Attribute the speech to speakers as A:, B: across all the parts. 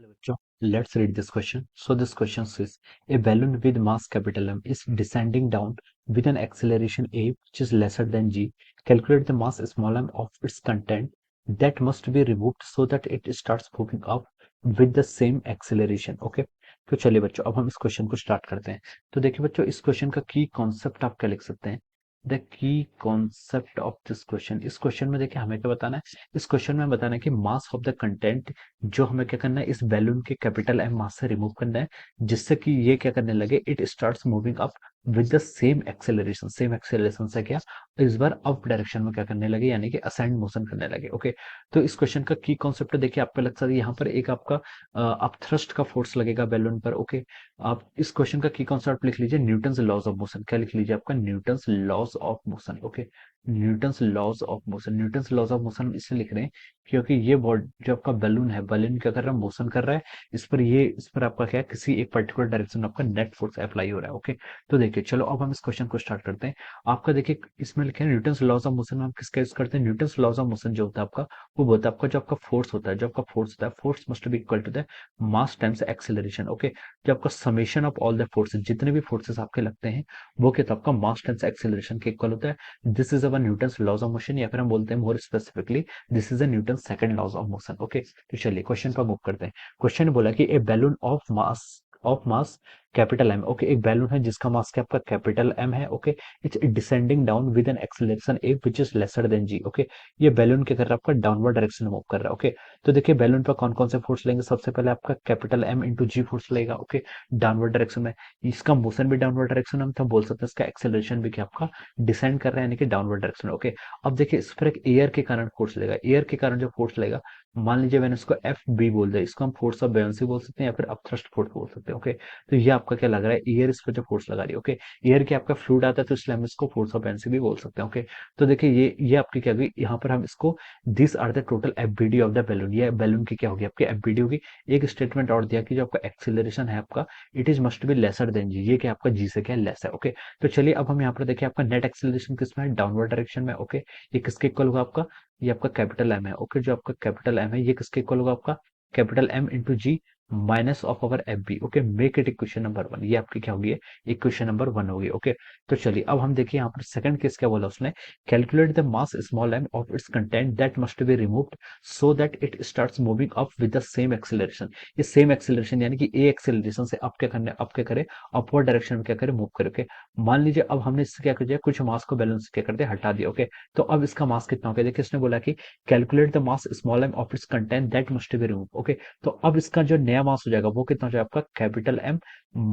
A: Hello, bachcho. Let's read this question. So this question says, a balloon with mass capital M is descending down with an acceleration a which is lesser than g. Calculate the mass small m of its content that must be removed so that it starts moving up with the same acceleration. Okay. तो चलिए बच्चों, अब हम इस question को start करते हैं। तो देखिए बच्चों, इस क्वेश्चन का की कॉन्सेप्ट आप क्या लिख सकते हैं? The key concept of this question, इस क्वेश्चन में देखिए हमें क्या बताना है? इस क्वेश्चन में बताना है कि मास ऑफ द कंटेंट जो हमें क्या करना है, इस बैलून के कैपिटल एम मास से रिमूव करना है, जिससे कि ये क्या करने लगे, it starts moving up with the same acceleration. Same acceleration से क्या, इस बार अप डायरेक्शन में क्या करने लगे, यानी कि असेंड मोशन करने लगे। ओके, तो इस क्वेश्चन का की कॉन्सेप्ट देखिए आपको लग सकता है यहाँ पर एक आपका अप थ्रस्ट का फोर्स लगेगा बैलून पर। ओके, आप इस क्वेश्चन का की कॉन्सेप्ट लिख लीजिए न्यूटन्स लॉज ऑफ मोशन। क्या लिख लीजिए आपका? Newton's laws of motion. Okay, Newton's laws of motion. Newton's laws of motion इसलिए लिख रहे हैं क्योंकि ये बॉडी जो आपका बैलून है, बैलून क्या कर रहा है, मोशन कर रहा है। इस पर आपका क्या है, किसी एक पर्टिकुलर डायरेक्शन में आपका नेट फोर्स अप्लाई हो रहा है। ओके, तो देखिए चलो अब हम इस क्वेश्चन को स्टार्ट करते हैं। आपका देखिए इसमें लिखे हैं न्यूटन्स लॉज ऑफ मोशन में हम किसका यूज करते हैं? न्यूटन्स लॉज ऑफ मोशन जो होता है आपका, वो होता है आपका जो आपका फोर्स होता है, जो आपका फोर्स होता है, force must be equal to the mass times acceleration. Okay, जो आपका summation of all the forces, जितने भी फोर्सेस आपके लगते हैं, वो क्या, तो आपका मास टाइम्स एक्सेलरेशन के इक्वल होता है। This is our Newton's laws of motion, या फिर हम बोलते हैं more specifically, this is a Newton second laws of motion. Okay, तो चलिए क्वेश्चन पर मूव करते हैं। क्वेश्चन ने बोला कि a balloon of mass capital M. Okay, एक बैलून है जिसका मास क्या आपका कैपिटल एम है। Okay, it's descending down with an acceleration a which is lesser than g. Okay, ये बैलून क्या कर रहा है, आपका डाउनवर्ड डायरेक्शन में मूव कर रहा है। ओके, तो देखिए बैलून पर कौन कौन से फोर्स लेंगे? सबसे पहले आपका कैपिटल एम इंटू जी फोर्स लगेगा। ओके, डाउनवर्ड डायरेक्शन में। इसका मोशन भी डाउनवर्ड डायरेक्शन में, हम तो बोल सकते हैं इसका एक्सेलरेशन भी क्या आपका डिसेंड कर रहा है, यानी कि डाउनवर्ड डायरेक्शन में। ओके, अब देखिए इस पर एक एयर के कारण फोर्स लेगा। एयर के कारण जो फोर्स लेगा, मान लीजिए मैंने इसको एफ बी बोल दिया, इसको हम फोर्स ऑफ बेयोंसी बोल सकते हैं या फिर अपथ्रस्ट फोर्स बोल सकते हैं। ओके, तो ये आपका क्या लग रहा है, एयर इस पर जो फोर्स लगा रही है। ओके, एयर के आपका फ्लूइड आता है, तो इसलिए हम इसको फोर्स ऑफ बेयोंसी भी बोल सकते हैं। ओके, तो देखिए ये आपकी क्या होगी, यहाँ पर हम इसको this are the total FBD of the balloon, ये बैलून की क्या होगी, आपकी एफबीडी होगी। एक स्टेटमेंट और दिया कि जो आपका एक्सीलरेशन है आपका, it is must be lesser than g, ये क्या आपका जी से क्या लेस है। ओके, तो चलिए अब हम यहाँ पर देखिए आपका नेट एक्सीलरेशन किसमें है, डाउनवर्ड डायरेक्शन में। ओके, ये किसके इक्वल होगा आपका, ये आपका कैपिटल एम है। ओके, जो आपका कैपिटल एम है ये किसके इक्वल होगा, आपका capital M into G minus of our F B. Okay, make it equation number one, ये आपकी क्या होगी, इक्वेशन नंबर वन होगी। ओके, तो चलिए अब हम देखिए यहाँ पर सेकंड केस क्या बोला उसने, calculate the mass small M of its content that must be removed so that it starts moving up with the same acceleration. ये सेम एक्सेलरेशन यानी कि ए एक्सेलरेशन से अब क्या करना है, अब क्या करे, अपवर्ड डायरेक्शन में क्या करे, मूव करे। ओके, मान लीजिए अब हमने इससे क्या कर दिया, कुछ मास को बैलेंस से क्या कर दिया, हटा दिया। ओके, तो अब इसका मास कितना हो गया, देखिए इसने बोला कि calculate the mass small M of its content that must be remove. Okay, तो अब इसका जो नया मास हो जाएगा वो कितना हो जाएगा, आपका capital M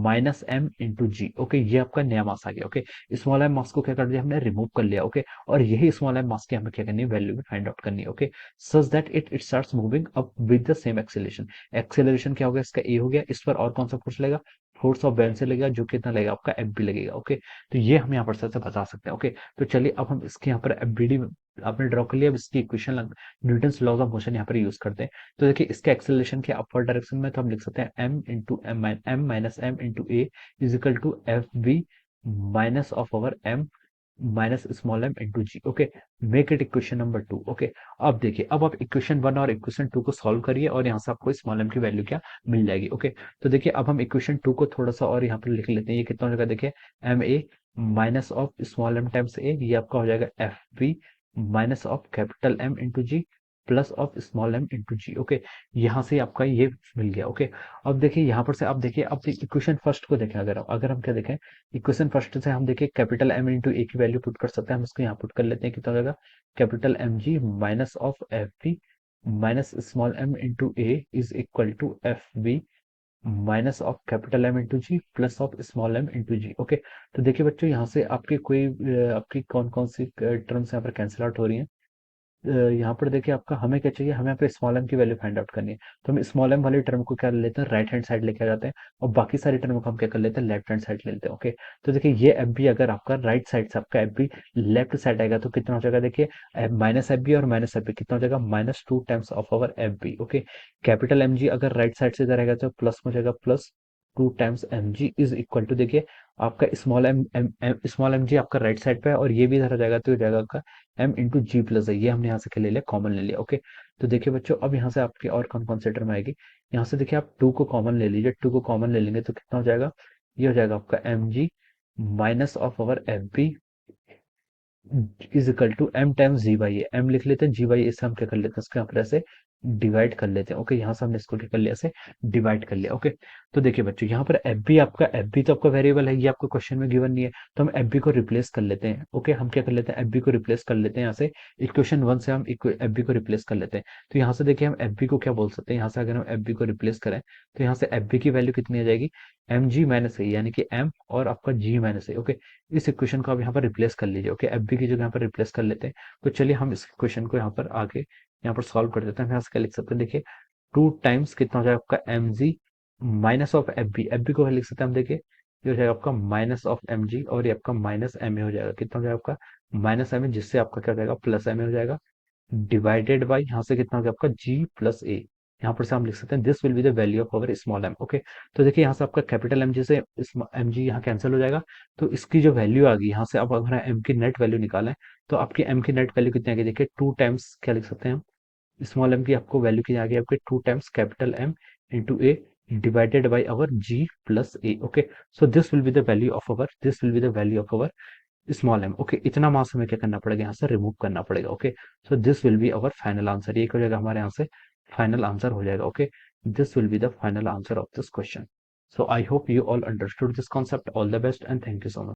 A: minus M into जी। ओके, ये आपका नया मास आ गया। ओके, स्मॉल एम मास को क्या कर दिया हमने, रिमूव कर लिया। ओके, और यही स्मॉल एम मास की हमें क्या करनी है, वैल्यू भी फाइंड आउट करनी है। Okay, such that it starts moving up with the same acceleration. Acceleration क्या हो गया, इसका ए हो गया, इस पर और कौन सा फोर्स लगेगा, फोर्स ऑफ बैलेंस लगेगा, जो कितना लगेगा आपका एफ बी लगेगा। ओके, तो ये हम यहाँ पर से बता सकते हैं। ओके, तो चलिए अब हम इसके यहाँ पर एफ बी डी आपने ड्रॉ कर लिया, अब इसकी equation Newton's laws of motion यहाँ पर यूज करते हैं। तो देखिए इसके एक्सेलरेशन के अपवर्ड डायरेक्शन में तो हम लिख सकते हैं M into M minus M into A is equal to F B minus of our M minus small M into ji. Okay, make it equation number two. Okay, अब देखिए अब आप इक्वेशन वन और इक्वेशन टू को solve करिए और यहाँ से आपको स्मॉल एम की वैल्यू क्या मिल जाएगी। ओके, तो देखिए अब हम इक्वेशन टू को थोड़ा सा और यहाँ पर लिख लेते हैं। ये कितना हो जाएगा, देखिए m a minus of small m times a, ये आपका हो जाएगा F B minus of capital M into ji plus of small M into ji. Okay, यहाँ से आपका ये मिल गया। ओके, अब देखिए यहाँ पर से आप देखिए, अब इक्वेशन फर्स्ट को देखें, अगर हम क्या देखें, इक्वेशन फर्स्ट से हम देखिए कैपिटल एम इंटू ए की वैल्यू पुट कर सकते हैं। हम इसको यहाँ पुट कर लेते हैं, कितना हो जाएगा, capital M G minus of F B minus small M into A is equal to F B minus of capital M into ji plus of small M into ji. Okay, तो देखिए बच्चों यहाँ से आपकी आपकी कौन कौन सी टर्म्स यहाँ पर कैंसिल आउट हो रही हैं। यहाँ पर देखिए आपका हमें क्या चाहिए, हमें यहाँ पे स्मॉल एम की वैल्यू फाइंड आउट करनी है। तो हम स्मॉल एम वाले टर्म को क्या लेते हैं, राइट हैंड साइड लेके आ जाते हैं, और बाकी सारे टर्म को हम क्या कर लेते हैं, लेफ्ट हैंड साइड ले लेते हैं। ओके, तो देखिए ये एफ बी अगर आपका राइट साइड से आपका एफ बी लेफ्ट साइड आएगा तो कितना हो जाएगा, देखिए माइनस एफ बी और माइनस एफ बी कितना हो जाएगा, minus two times of our F B. Okay, capital M G अगर राइट साइड से इधर आएगा तो प्लस में हो जाएगा, plus two times M G is equal to, देखिए आपका स्मॉल एम जी आपका राइट साइड पे है और ये भी इधर आ जाएगा तो हो जाएगा आपका एम इंटू जी प्लस है, ये हमने यहाँ से क्या ले लिया, कॉमन ले लिया। ओके, तो देखिए बच्चों, अब यहाँ से आपके और कौन कौन से टर्म आएगी। यहाँ से देखिए आप 2 को कॉमन ले लीजिए, 2 को कॉमन ले लेंगे तो कितना हो जाएगा, ये हो जाएगा आपका mg minus of our fb is equal to m times G by A. M लिख लेते हैं, जी बाई ए से हम क्या कर लेते हैं, इसके यहाँ पर ऐसे डिवाइड कर लेते हैं। ओके, यहाँ से हमने इसको क्या कर लिया, ऐसे डिवाइड कर लिया। ओके, तो देखिए बच्चों, यहाँ पर एफ बी तो आपका वेरिएबल है, ये आपको क्वेश्चन में गिवन नहीं है, तो हम एफ बी को रिप्लेस कर लेते हैं। ओके, हम क्या कर लेते हैं, एफ बी को रिप्लेस कर लेते हैं। यहाँ से इक्वेशन 1 से हम एफ बी को रिप्लेस कर लेते हैं। तो यहाँ से देखिए हम एफ बी को क्या बोल सकते हैं, यहाँ से अगर हम एफ बी को रिप्लेस करें तो यहाँ से एफ बी की वैल्यू कितनी आ जाएगी, एम जी माइनस ए, यानी कि एम और आपका जी माइनस ए। ओके, इस इक्वेशन को आप यहाँ पर रिप्लेस कर लीजिए। ओके, एफ बी की जगह यहाँ पर रिप्लेस कर लेते हैं। तो चलिए हम इस इक्वेशन को यहाँ पर आगे यहाँ पर सॉल्व कर देते हैं। हम यहाँ से क्या लिख सकते हैं, देखिए 2 टाइम्स कितना हो जाएगा आपका M G minus of F B को लिख सकते हैं हम। देखिए ये हो जाएगा आपका माइनस ऑफ एम जी, और ये आपका माइनस एम ए हो जाएगा। कितना हो जाएगा आपका माइनस एम ए, जिससे आपका क्या हो जाएगा, प्लस एम ए हो जाएगा, डिवाइडेड बाई यहाँ से कितना हो गया आपका जी प्लस ए। यहाँ पर से हम लिख सकते हैं this will be the value of our small M. Okay, तो देखिए यहाँ से आपका कैपिटल एम जी से एम जी यहाँ कैंसिल हो जाएगा, तो इसकी जो वैल्यू आ गई यहाँ से, अब अगर एम की नेट वैल्यू निकालें तो आपकी एम की नेट वैल्यू कितनी आ गई, देखिए 2 टाइम्स क्या लिख सकते हैं हम, स्मॉल एम की आपको वैल्यू की आ गई आपके 2 times capital M into A divided by our G plus A. Okay, so this will be the value of our, this will be the value of our small M. Okay, इतना mass हमें क्या करना पड़ेगा, यहाँ से remove करना पड़ेगा। Okay, so this will be our final answer, ये हो जाएगा हमारे यहाँ से फाइनल आंसर हो जाएगा। Okay, this will be the final answer of this question. So I hope you all understood this concept. All the best and thank you so much.